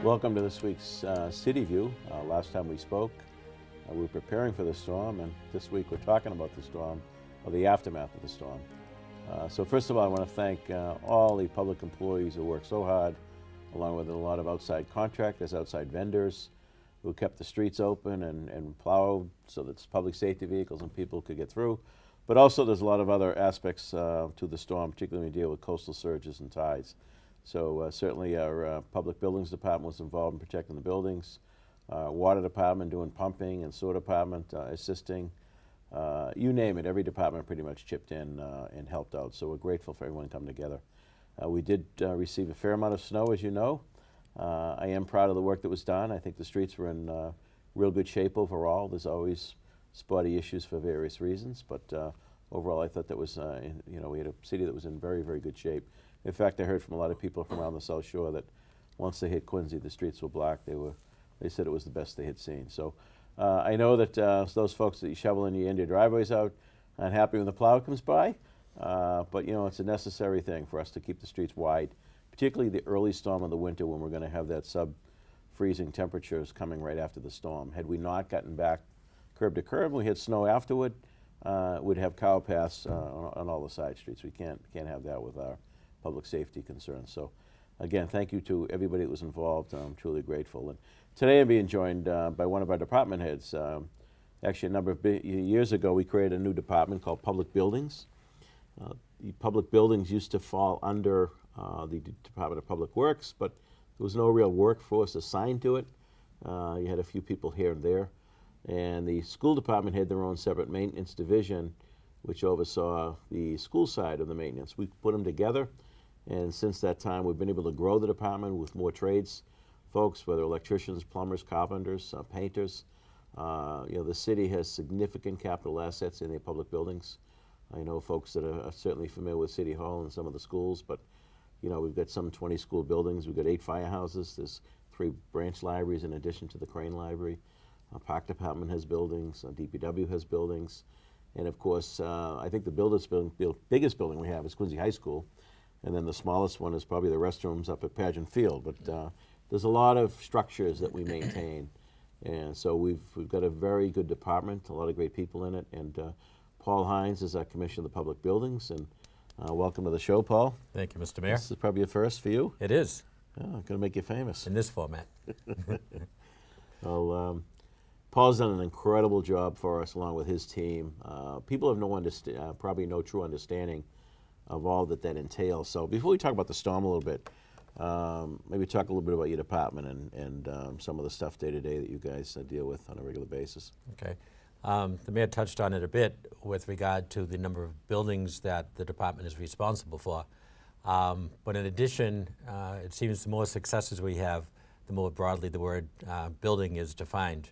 Welcome to this week's City View. Last time we spoke, we were preparing for the storm, and this week we're talking about the storm, or the aftermath of the storm. So first of all, I want to thank all the public employees who worked so hard, along with a lot of outside contractors, outside vendors, who kept the streets open and plowed so that public safety vehicles and people could get through. But also there's a lot of other aspects to the storm, particularly when we deal with coastal surges and tides. So certainly our public buildings department was involved in protecting the buildings, water department doing pumping, and sewer department assisting. You name it, every department pretty much chipped in and helped out. So we're grateful for everyone coming together. We did receive a fair amount of snow, as you know. I am proud of the work that was done. I think the streets were in real good shape overall. There's always spotty issues for various reasons, but overall I thought that was, we had a city that was in very, very good shape. In fact, I heard from a lot of people from around the South Shore that once they hit Quincy, the streets were black. They said it was the best they had seen. So I know that those folks that you shovel in your driveways out aren't happy when the plow comes by, but it's a necessary thing for us to keep the streets wide, particularly the early storm of the winter when we're going to have that sub-freezing temperatures coming right after the storm. Had we not gotten back curb to curb, we had snow afterward, we'd have cow paths on all the side streets. We can't have that with our public safety concerns. So again, thank you to everybody that was involved. I'm truly grateful. And today I'm being joined by one of our department heads. Actually, a number of years ago, we created a new department called Public Buildings. The public buildings used to fall under the Department of Public Works, but there was no real workforce assigned to it. You had a few people here and there. And the school department had their own separate maintenance division, which oversaw the school side of the maintenance. We put them together, and since that time we've been able to grow the department with more trades folks, whether electricians, plumbers, carpenters, painters. The city has significant capital assets in their public buildings. I know folks that are certainly familiar with City Hall and some of the schools, but we've got some 20 school buildings. We've got 8 firehouses. There's 3 branch libraries in addition to the Crane Library. Park Department has buildings. DPW has buildings. And of course, I think the biggest building we have is Quincy High School. And then the smallest one is probably the restrooms up at Pageant Field. But there's a lot of structures that we maintain. And so we've got a very good department, a lot of great people in it. And Paul Hines is our Commissioner of the Public Buildings. And welcome to the show, Paul. Thank you, Mr. Mayor. This is probably a first for you. It is. Oh, going to make you famous. In this format. Well, Paul's done an incredible job for us along with his team. People have probably no true understanding of all that entails. So before we talk about the storm a little bit, maybe talk a little bit about your department and some of the stuff day to day that you guys deal with on a regular basis. Okay. The Mayor touched on it a bit with regard to the number of buildings that the department is responsible for. But in addition, it seems the more successes we have, the more broadly the word building is defined.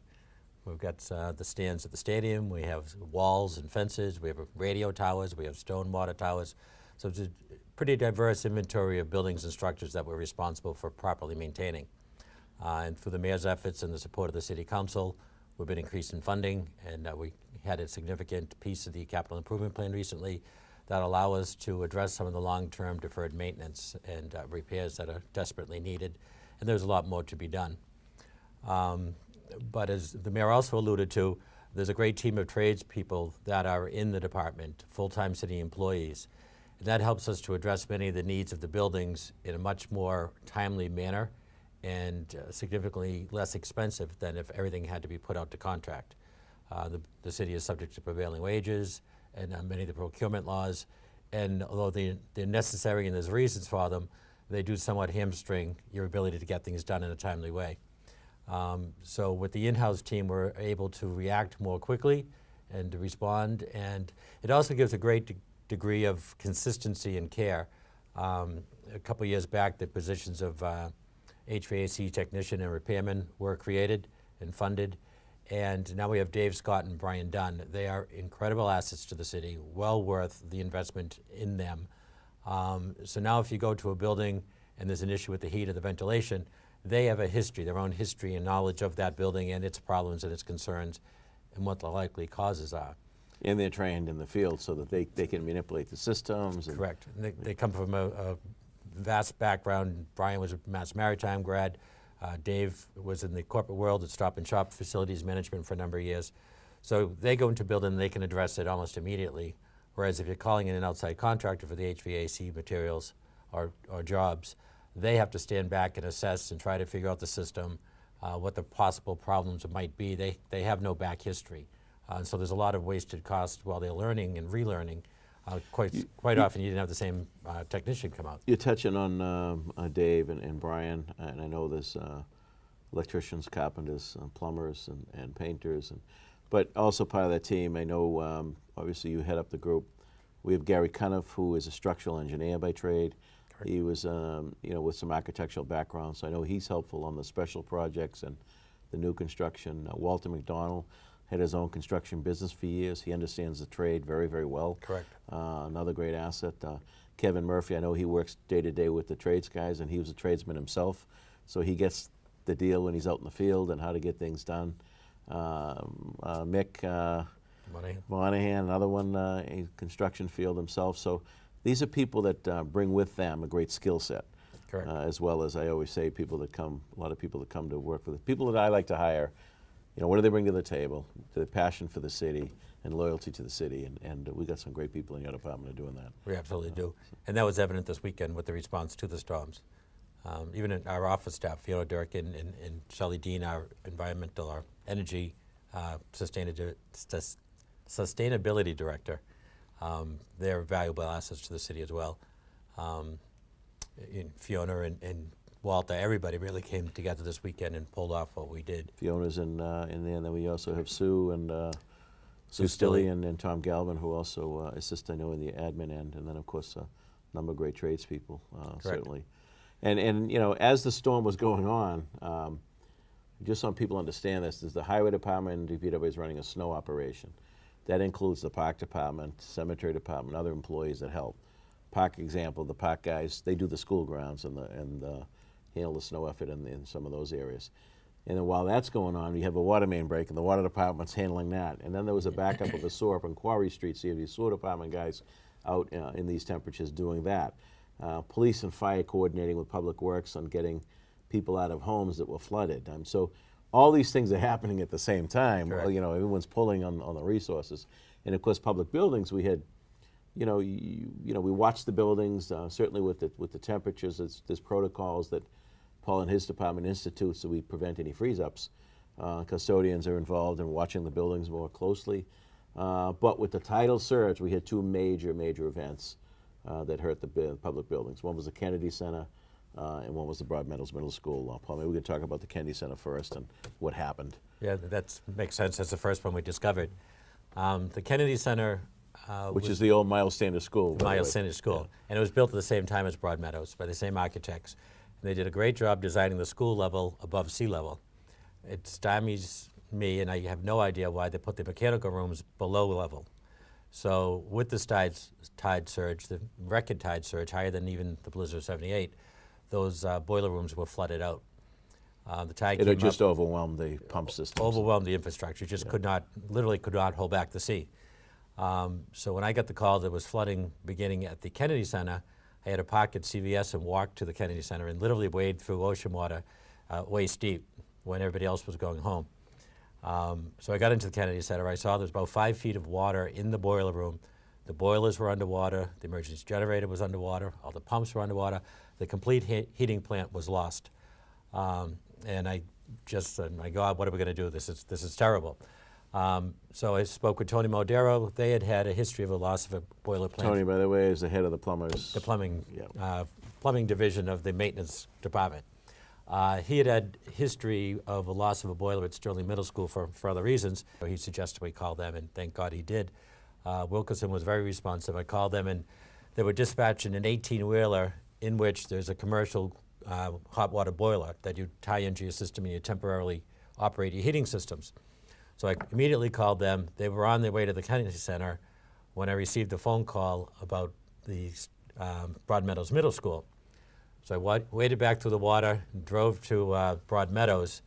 We've got the stands at the stadium, we have walls and fences, we have radio towers, we have stone water towers. So it's a pretty diverse inventory of buildings and structures that we're responsible for properly maintaining. And through the Mayor's efforts and the support of the City Council, we've been increasing funding, and we had a significant piece of the capital improvement plan recently that allow us to address some of the long-term deferred maintenance and repairs that are desperately needed. And there's a lot more to be done. But as the Mayor also alluded to, there's a great team of tradespeople that are in the department, full-time city employees. And that helps us to address many of the needs of the buildings in a much more timely manner and significantly less expensive than if everything had to be put out to contract. The city is subject to prevailing wages and many of the procurement laws. And although they're necessary and there's reasons for them, they do somewhat hamstring your ability to get things done in a timely way. So with the in-house team, we're able to react more quickly and to respond, and it also gives a great degree of consistency and care. A couple years back, the positions of HVAC technician and repairman were created and funded, and now we have Dave Scott and Brian Dunn. They are incredible assets to the city, well worth the investment in them. So now if you go to a building and there's an issue with the heat or the ventilation, they have a history, their own history and knowledge of that building and its problems and its concerns and what the likely causes are. And they're trained in the field so that they can manipulate the systems. And correct. And they come from a vast background. Brian was a Mass Maritime grad. Dave was in the corporate world at Stop and Shop facilities management for a number of years. So they go into a building and they can address it almost immediately. Whereas if you're calling in an outside contractor for the HVAC materials or jobs, they have to stand back and assess and try to figure out the system, what the possible problems might be. They have no back history. So there's a lot of wasted cost while they're learning and relearning. Quite often you didn't have the same technician come out. You're touching on Dave and Brian, and I know there's electricians, carpenters, plumbers, and painters, but also part of that team. I know obviously you head up the group. We have Gary Cuniff, who is a structural engineer by trade. Correct. He was with some architectural background, so I know he's helpful on the special projects and the new construction. Walter McDonald had his own construction business for years. He understands the trade very, very well. Correct. Another great asset. Kevin Murphy, I know he works day to day with the trades guys, and he was a tradesman himself, so he gets the deal when he's out in the field and how to get things done. Mick Monahan, another one, in construction field himself. So these are people that bring with them a great skill set. Correct. As well as, I always say, a lot of people that come to work for the people that I like to hire. What do they bring to the table? The passion for the city and loyalty to the city, and we got some great people in your department doing that. We absolutely do. And that was evident this weekend with the response to the storms. Even in our office staff, Fiona Durkin and Shelley Dean, our energy sustainability director, they're valuable assets to the city as well. Fiona and Walter, everybody really came together this weekend and pulled off what we did. Fiona's in there, and then we also have Sue and Sue Stilley and Tom Galvin, who also assist, I know, in the admin end, and then of course a number of great tradespeople, certainly. And as the storm was going on, just so people understand this, the highway department and DPW is running a snow operation. That includes the park department, cemetery department, other employees that help. Park example, the park guys, they do the school grounds and handle the snow effort in some of those areas. And then while that's going on, you have a water main break, and the water department's handling that. And then there was a backup of a sewer up on Quarry Street, so you have these sewer department guys out in these temperatures doing that. Police and fire coordinating with Public Works on getting people out of homes that were flooded. So all these things are happening at the same time. Well, everyone's pulling on the resources. And of course, public buildings, we had, we watched the buildings, certainly with the temperatures. There's protocols that Paul and his department institutes so we prevent any freeze-ups. Custodians are involved in watching the buildings more closely. But with the tidal surge, we had two major events that hurt the public buildings. One was the Kennedy Center, and one was the Broad Meadows Middle School. Paul, maybe we could talk about the Kennedy Center first and what happened. Yeah, that makes sense. That's the first one we discovered. The Kennedy Center, which is the old Miles Sanders School. Miles Sanders School. Yeah. And it was built at the same time as Broad Meadows by the same architects. And they did a great job designing the school level above sea level. It stymies me, and I have no idea why they put the mechanical rooms below level. So with this tide surge, the record tide surge, higher than even the blizzard of '78, those boiler rooms were flooded out. The tide it had just overwhelmed the pump system. Overwhelmed the infrastructure. Just literally could not hold back the sea. So when I got the call that it was flooding beginning at the Kennedy Center, I had to park at CVS and walk to the Kennedy Center and literally wade through ocean water waist deep when everybody else was going home. So I got into the Kennedy Center. I saw there was about 5 feet of water in the boiler room. The boilers were underwater. The emergency generator was underwater. All the pumps were underwater. The complete heating plant was lost. And I just said, my God, what are we going to do? This is terrible. So I spoke with Tony Modero. They had a history of a loss of a boiler plant. Tony, by the way, is the head of the plumbers. The plumbing division of the maintenance department. He had history of a loss of a boiler at Sterling Middle School for other reasons. He suggested we call them, and thank God he did. Wilkinson was very responsive. I called them, and they were dispatching an 18-wheeler in which there's a commercial hot water boiler that you tie into your system and you temporarily operate your heating systems. So I immediately called them. They were on their way to the Kennedy Center when I received a phone call about the Broad Meadows Middle School. So I waded back through the water, and drove to Broad Meadows,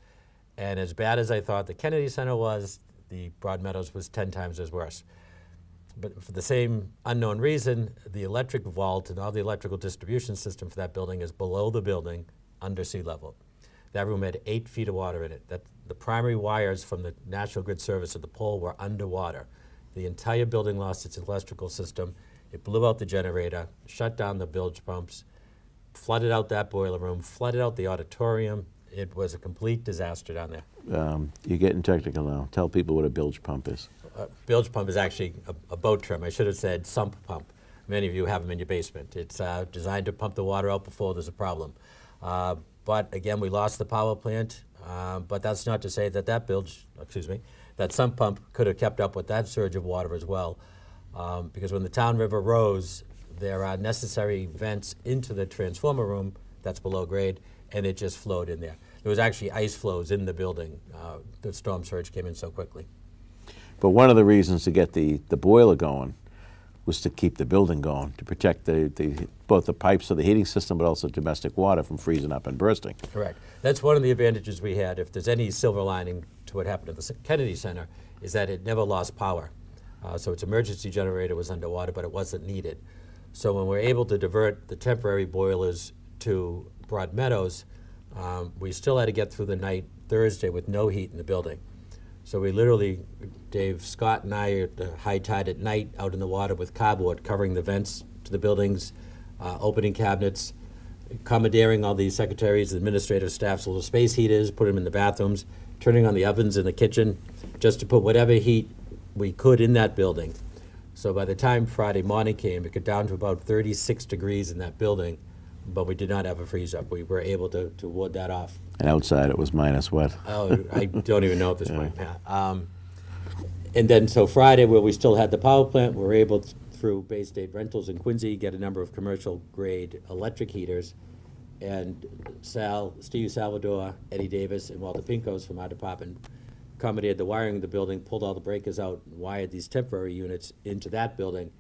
and as bad as I thought the Kennedy Center was, the Broad Meadows was 10 times as worse. But for the same unknown reason, the electric vault and all the electrical distribution system for that building is below the building, under sea level. That room had 8 feet of water in it. The primary wires from the National Grid service of the pole were underwater. The entire building lost its electrical system. It blew out the generator, shut down the bilge pumps, flooded out that boiler room, flooded out the auditorium. It was a complete disaster down there. You're getting technical now. Tell people what a bilge pump is. Bilge pump is actually a boat term. I should have said sump pump. Many of you have them in your basement. It's designed to pump the water out before there's a problem. But again, we lost the power plant, but that's not to say that that sump pump could have kept up with that surge of water as well. Because when the town river rose, there are necessary vents into the transformer room that's below grade, and it just flowed in there. There was actually ice flows in the building. The storm surge came in so quickly. But one of the reasons to get the boiler going was to keep the building going, to protect both the pipes of the heating system, but also domestic water from freezing up and bursting. Correct. That's one of the advantages we had. If there's any silver lining to what happened at the Kennedy Center, is that it never lost power. So its emergency generator was underwater, but it wasn't needed. So when we're able to divert the temporary boilers to Broad Meadows, we still had to get through the night Thursday with no heat in the building. So we literally, Dave, Scott and I, at the high tide at night, out in the water with cardboard covering the vents to the buildings, opening cabinets, commandeering all the secretaries, administrative staff's little space heaters, put them in the bathrooms, turning on the ovens in the kitchen, just to put whatever heat we could in that building. So by the time Friday morning came, it got down to about 36 degrees in that building, but we did not have a freeze up. We were able to ward that off. And outside it was minus what? Oh, I don't even know at this point. And then so Friday, where we still had the power plant, we were able to, through Bay State Rentals in Quincy, get a number of commercial grade electric heaters. And Steve Salvador, Eddie Davis, and Walter Pincos from our department accommodated the wiring of the building, pulled all the breakers out, and wired these temporary units into that building.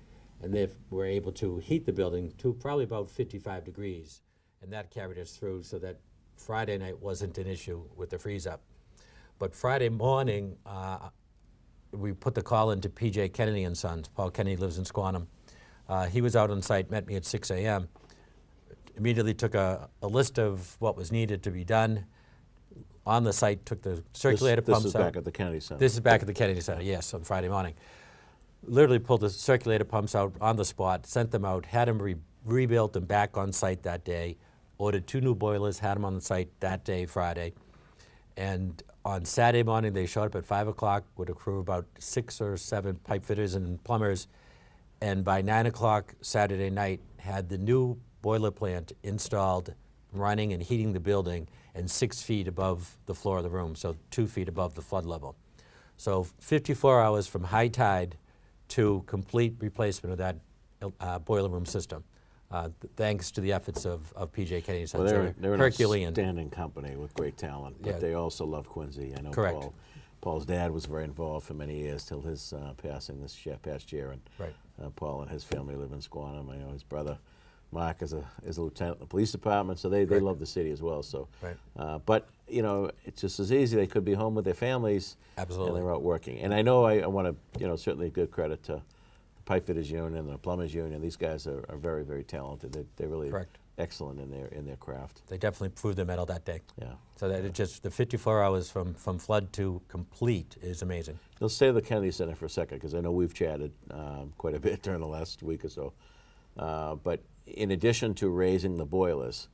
And they were able to heat the building to probably about 55 degrees. And that carried us through so that Friday night wasn't an issue with the freeze up. But Friday morning, we put the call into P.J. Kennedy and Sons. Paul Kennedy lives in Squantum. He was out on site, met me at 6 a.m. Immediately took a list of what was needed to be done. On the site, took the circulator pumps out. This is back at the Kennedy Center. This is back at the Kennedy Center, yes, on Friday morning. Literally pulled the circulator pumps out on the spot, sent them out, had them rebuilt and back on site that day, ordered 2 new boilers, had them on the site that day, Friday. And on Saturday morning, they showed up at 5 o'clock with a crew of about 6 or 7 pipe fitters and plumbers. And by 9 o'clock Saturday night, had the new boiler plant installed, running and heating the building, and 6 feet above the floor of the room, so 2 feet above the flood level. So 54 hours from high tide to complete replacement of that boiler room system, thanks to the efforts of P.J. Kennedy. Well, they're an Herculean. outstanding company with great talent, but Yeah. they also love Quincy. I know Correct. Paul's dad was very involved for many years till his passing this past year, and Right. Paul and his family live in Squantum. I know his brother Mark is a lieutenant in the police department, so they love the city as well. So, Right. but you know, it's just as easy. They could be home with their families, Absolutely. and they're out working. And I know I want to certainly give credit to the Pipe Fitters Union and the Plumbers Union. These guys are very, very talented. They're really Correct. excellent in their craft. They definitely proved their mettle that day. Yeah. So that it just, the 54 hours from flood to complete is amazing. Let's stay at the Kennedy Center for a second, because I know we've chatted quite a bit during the last week or so. But in addition to raising the boilers,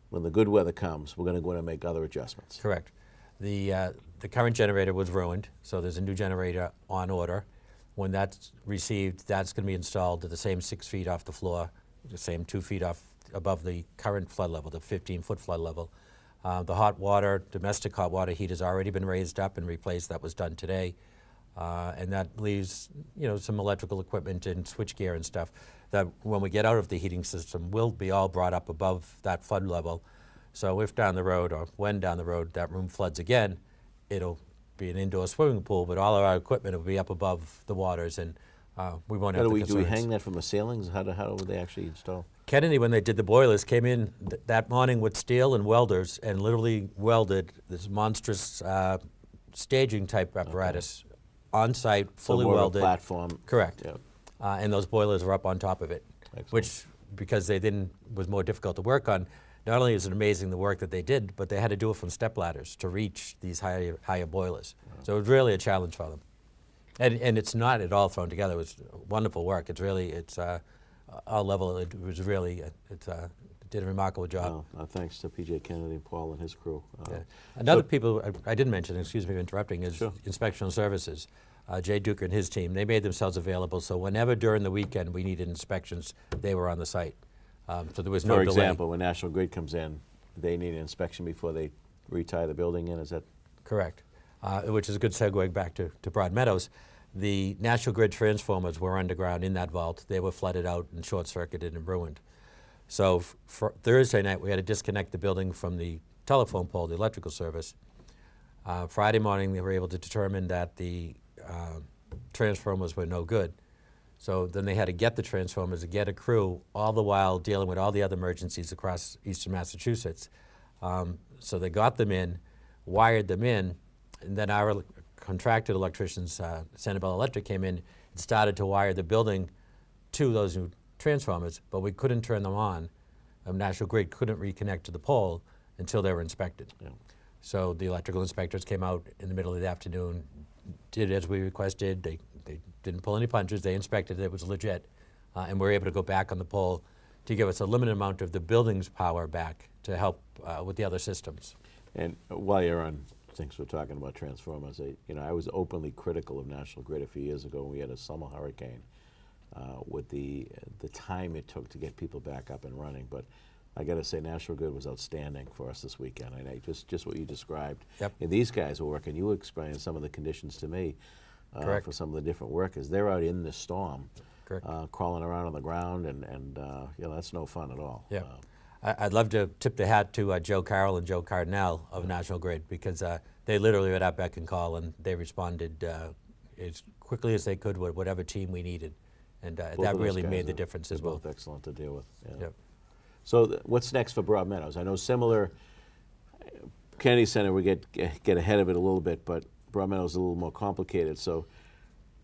when the good weather comes, we're going to go in and make other adjustments. Correct. The current generator was ruined, so there's a new generator on order. When that's received, that's going to be installed at the same 6 feet off the floor, the same 2 feet off above the current flood level, the 15-foot flood level. The hot water, domestic hot water heat has already been raised up and replaced. That was done today. And that leaves, some electrical equipment and switchgear and stuff that when we get out of the heating system will be all brought up above that flood level. So if down the road, or when down the road, that room floods again, it'll be an indoor swimming pool, but all of our equipment will be up above the waters, and we won't have the concerns. Do we hang that from the ceilings? How would they actually install? Kennedy, when they did the boilers, came in that morning with steel and welders and literally welded this monstrous staging type apparatus on site, fully more welded. Of a platform. Correct. Yep. And those boilers were up on top of it, Excellent. which, because was more difficult to work on, not only is it amazing the work that they did, but they had to do it from step ladders to reach these higher boilers. Wow. So it was really a challenge for them. And it's not at all thrown together. It was wonderful work. It's really, our level, it was really, it did a remarkable job. Well, thanks to P.J. Kennedy and Paul and his crew. Yeah. Another people I didn't mention, excuse me for interrupting, is sure. Inspectional Services. Jay Duker and his team, they made themselves available, so whenever during the weekend we needed inspections, they were on the site. So there was no delay. For example, when National Grid comes in, they need an inspection before they retie the building in, is that? Correct, which is a good segue back to Broad Meadows. The National Grid transformers were underground in that vault. They were flooded out and short-circuited and ruined. So for Thursday night, we had to disconnect the building from the telephone pole, the electrical service. Friday morning, they were able to determine that the transformers were no good. So then they had to get the transformers, to get a crew, all the while dealing with all the other emergencies across eastern Massachusetts. So they got them in, wired them in, and then our contracted electricians, Sanibel Electric, came in and started to wire the building to those new transformers, but we couldn't turn them on. National Grid couldn't reconnect to the pole until they were inspected. Yeah. So the electrical inspectors came out in the middle of the afternoon, did as we requested. They didn't pull any punches. They inspected it. It was legit. And we were able to go back on the pole to give us a limited amount of the building's power back to help with the other systems. And while you're on things we're talking about transformers, I was openly critical of National Grid a few years ago when we had a summer hurricane with the time it took to get people back up and running. But I got to say, National Grid was outstanding for us this weekend. And just what you described. Yep. And these guys were working. You explained some of the conditions to me for some of the different workers. They're out in the storm, crawling around on the ground, and that's no fun at all. Yeah. I'd love to tip the hat to Joe Carroll and Joe Cardinal of National Grid, because they literally were at our beck and call, and they responded as quickly as they could with whatever team we needed. And that really made the difference as well. Both excellent to deal with. Yeah. Yep. So what's next for Broad Meadows? I know similar, Kennedy Center, we get ahead of it a little bit, but Broad Meadows is a little more complicated. So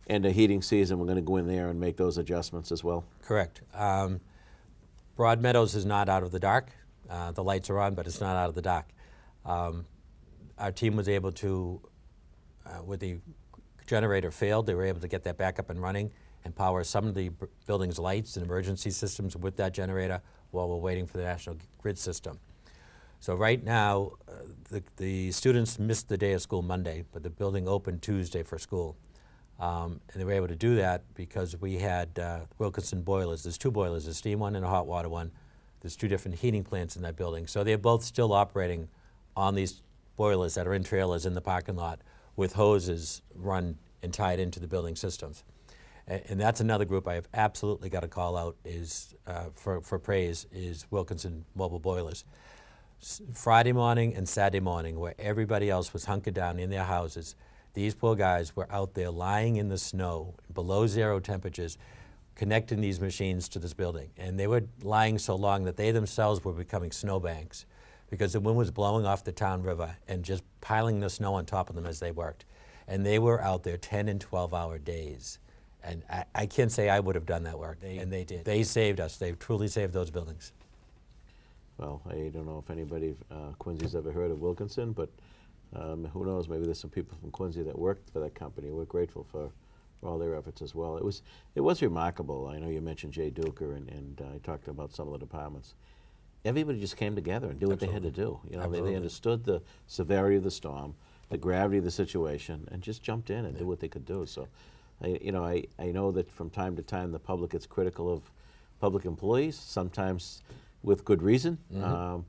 end of heating season, we're going to go in there and make those adjustments as well? Correct. Broad Meadows is not out of the dark. The lights are on, but it's not out of the dark. Our team was able to, with the generator failed, they were able to get that back up and running and power some of the building's lights and emergency systems with that generator while we're waiting for the National Grid system. So right now, the students missed the day of school Monday, but the building opened Tuesday for school. And they were able to do that because we had Wilkinson boilers. There's two boilers, a steam one and a hot water one. There's two different heating plants in that building. So they're both still operating on these boilers that are in trailers in the parking lot with hoses run and tied into the building systems. And that's another group I have absolutely got to call out is for praise is Wilkinson Mobile Boilers. Friday morning and Saturday morning, where everybody else was hunkered down in their houses, these poor guys were out there lying in the snow, below zero temperatures, connecting these machines to this building. And they were lying so long that they themselves were becoming snowbanks because the wind was blowing off the town river and just piling the snow on top of them as they worked. And they were out there 10 and 12-hour days. And I can't say I would have done that work, and they did. They saved us. They truly saved those buildings. Well, I don't know if anybody, Quincy's ever heard of Wilkinson, but who knows, maybe there's some people from Quincy that worked for that company. We're grateful for all their efforts as well. It was remarkable. I know you mentioned Jay Duker, and I talked about some of the departments. Everybody just came together and did what they had to do. They understood the severity of the storm, the gravity of the situation, and just jumped in and did what they could do. So, I know that from time to time the public is critical of public employees, sometimes with good reason. Mm-hmm.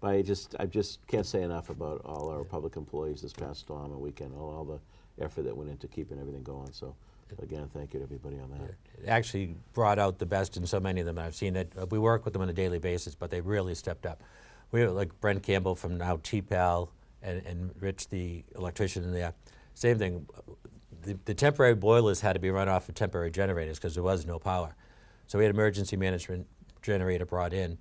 But I just can't say enough about all our public employees this past storm and weekend, all the effort that went into keeping everything going. So, again, thank you to everybody on that. It actually brought out the best in so many of them. I've seen it. We work with them on a daily basis, but they really stepped up. We have like Brent Campbell from now T-Pal and Rich, the electrician in there. Same thing. The temporary boilers had to be run off of temporary generators because there was no power. So we had emergency management generator brought in,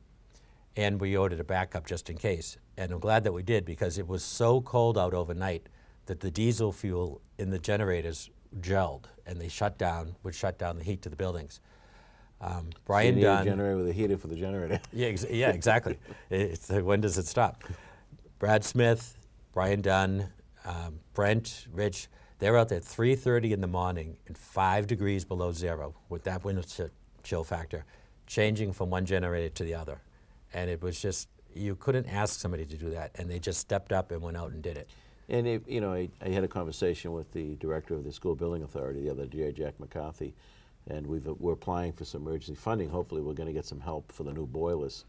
and we ordered a backup just in case. And I'm glad that we did because it was so cold out overnight that the diesel fuel in the generators gelled, and they would shut down the heat to the buildings. Brian you need a Dunn. generator with a heater for the generator. Yeah, exactly. It's when does it stop? Brad Smith, Brian Dunn, Brent, Rich, they're out there at 3:30 in the morning and 5 degrees below zero with that wind chill factor, changing from one generator to the other. And it was just, you couldn't ask somebody to do that, and they just stepped up and went out and did it. And I had a conversation with the director of the school building authority the other day, Jack McCarthy, and we're applying for some emergency funding. Hopefully, we're going to get some help for the new boilers,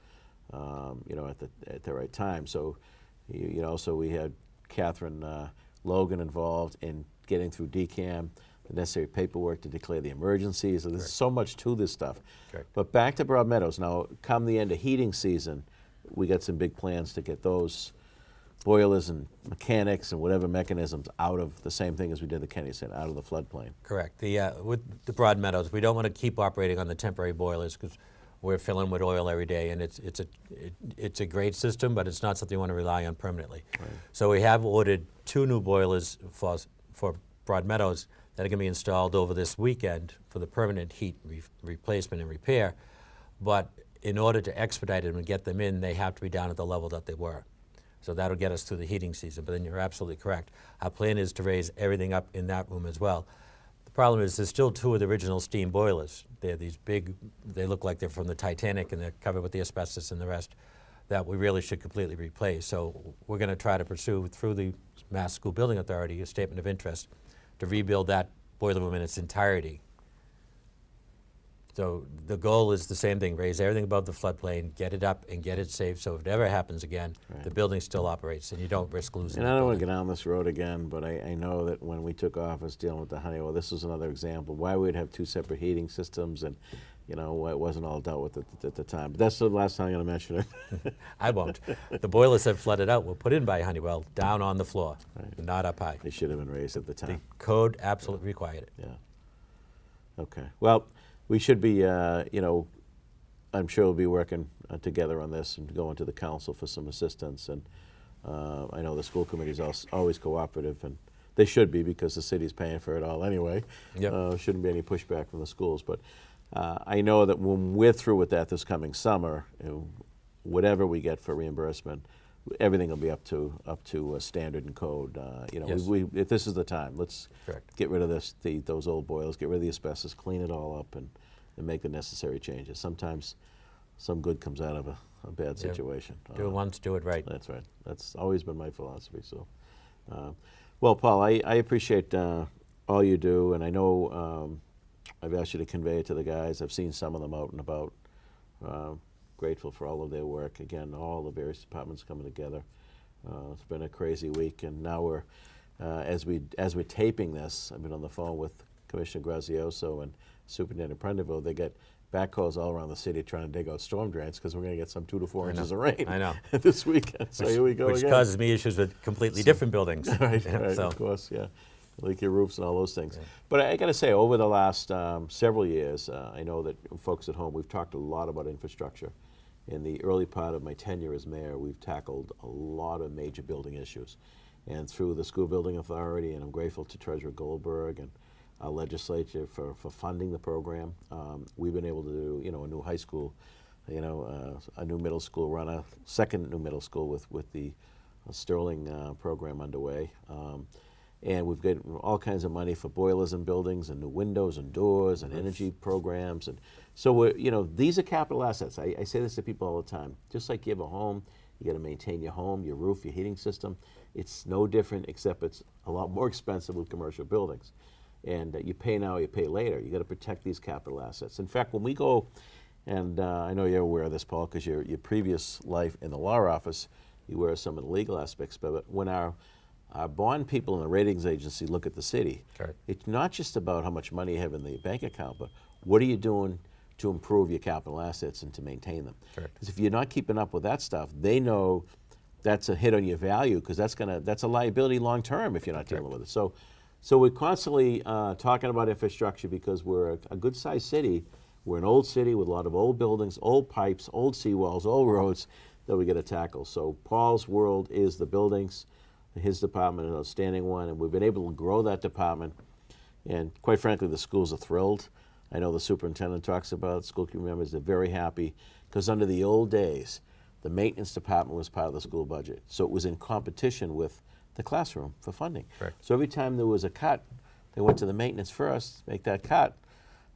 at the right time. So, so we had Catherine Logan involved in getting through DCAM, the necessary paperwork to declare the emergency. So there's so much to this stuff. Correct. But back to Broad Meadows. Now, come the end of heating season, we got some big plans to get those boilers and mechanics and whatever mechanisms out of the same thing as we did the Kennedy Center, out of the floodplain. Correct. With the Broad Meadows, we don't want to keep operating on the temporary boilers because we're filling with oil every day, and it's a great system, but it's not something you want to rely on permanently. Right. So we have ordered 2 new boilers for Broad Meadows that are going to be installed over this weekend for the permanent heat replacement and repair. But in order to expedite them and get them in, they have to be down at the level that they were. So that'll get us through the heating season. But then you're absolutely correct. Our plan is to raise everything up in that room as well. The problem is there's still 2 of the original steam boilers. They're these big, they look like they're from the Titanic, and they're covered with the asbestos and the rest that we really should completely replace. So we're going to try to pursue through the Mass School Building Authority a statement of interest to rebuild that boiler room in its entirety. So the goal is the same thing, raise everything above the floodplain, get it up and get it safe so if it ever happens again, right, the building still operates and you don't risk losing it. And I don't want to get on this road again, but I know that when we took office dealing with the Honeywell, this was another example why we'd have 2 separate heating systems, and it wasn't all dealt with at the time. But that's the last time I'm going to mention it. I won't. The boilers that flooded out were put in by Honeywell down on the floor, right, not up high. They should have been raised at the time. The code absolutely required it. Yeah. Okay. Well, we should be, I'm sure we'll be working together on this and going to the council for some assistance. And I know the school committee is always cooperative, and they should be because the city's paying for it all anyway. Yep. Shouldn't be any pushback from the schools. But I know that when we're through with that this coming summer, whatever we get for reimbursement, everything will be up to standard and code. Yes. If this is the time, let's Correct. get rid of those old boilers, get rid of the asbestos, clean it all up, and make the necessary changes. Sometimes some good comes out of a bad situation. Do it once, do it right. That's right. That's always been my philosophy. So, well, Paul, I appreciate all you do, and I know I've asked you to convey it to the guys. I've seen some of them out and about. Grateful for all of their work. Again, all the various departments coming together. It's been a crazy week, and now we're as we're taping this, I've been on the phone with Commissioner Grazioso and Superintendent Prendeville. They get backhoes all around the city trying to dig out storm drains because we're going to get some 2 to 4 inches of rain. I know. This weekend. So here we go which again. causes me issues with completely different buildings. Right, of course, yeah. Leaky roofs and all those things. Yeah. But I got to say, over the last several years, I know that folks at home, we've talked a lot about infrastructure. In the early part of my tenure as mayor, we've tackled a lot of major building issues. And through the School Building Authority, and I'm grateful to Treasurer Goldberg and our legislature for funding the program, we've been able to do, a new high school, a new middle school, run a second new middle school with the Sterling program underway. And we've got all kinds of money for boilers and buildings and new windows and doors and energy programs. And so we're, these are capital assets. I say this to people all the time. Just like you have a home, you got to maintain your home, your roof, your heating system. It's no different, except it's a lot more expensive with commercial buildings. And you pay now, you pay later. You got to protect these capital assets. In fact, when we go, and I know you're aware of this, Paul, because your previous life in the law office, you wear some of the legal aspects. But when our bond people in the ratings agency look at the city, Correct. It's not just about how much money you have in the bank account, but what are you doing to improve your capital assets and to maintain them? Because if you're not keeping up with that stuff, they know that's a hit on your value because that's a liability long term if you're not dealing with it. So we're constantly talking about infrastructure because we're a good-sized city. We're an old city with a lot of old buildings, old pipes, old seawalls, old roads that we got to tackle. So Paul's world is the buildings. His department is an outstanding one, and we've been able to grow that department. And quite frankly, the schools are thrilled. I know the superintendent talks about, school committee members, they're very happy, because under the old days, the maintenance department was part of the school budget. So it was in competition with the classroom for funding. Correct. So every time there was a cut, they went to the maintenance first, make that cut,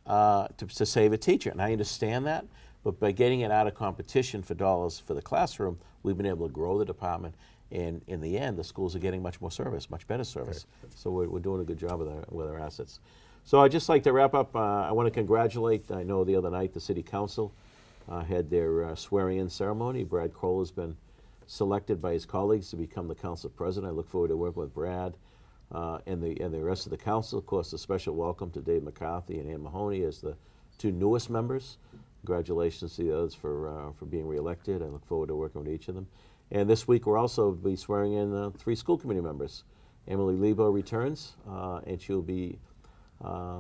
to save a teacher. And I understand that, but by getting it out of competition for dollars for the classroom, we've been able to grow the department. And in the end, the schools are getting much more service, much better service. Right. So we're doing a good job with our assets. So I'd just like to wrap up. I want to congratulate, I know the other night the City Council had their swearing-in ceremony. Brad Kroll has been selected by his colleagues to become the council president. I look forward to working with Brad and the rest of the council. Of course, a special welcome to Dave McCarthy and Ann Mahoney as the two newest members. Congratulations to the others for being reelected. I look forward to working with each of them. And this week we'll also be swearing in 3 school committee members. Emily Lebo returns, and she'll be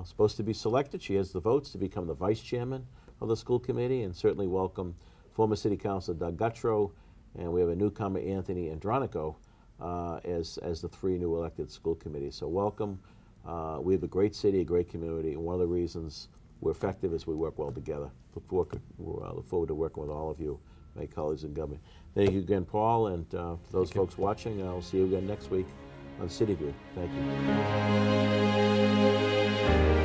supposed to be selected. She has the votes to become the vice chairman of the school committee, and certainly welcome former city councilor Doug Guttrow, and we have a newcomer, Anthony Andronico, as the 3 new elected school committees. So welcome. We have a great city, a great community, and one of the reasons we're effective is we work well together. Look forward to working with all of you, my colleagues in government. Thank you again, Paul, and for those folks watching, I'll see you again next week on City View. Thank you.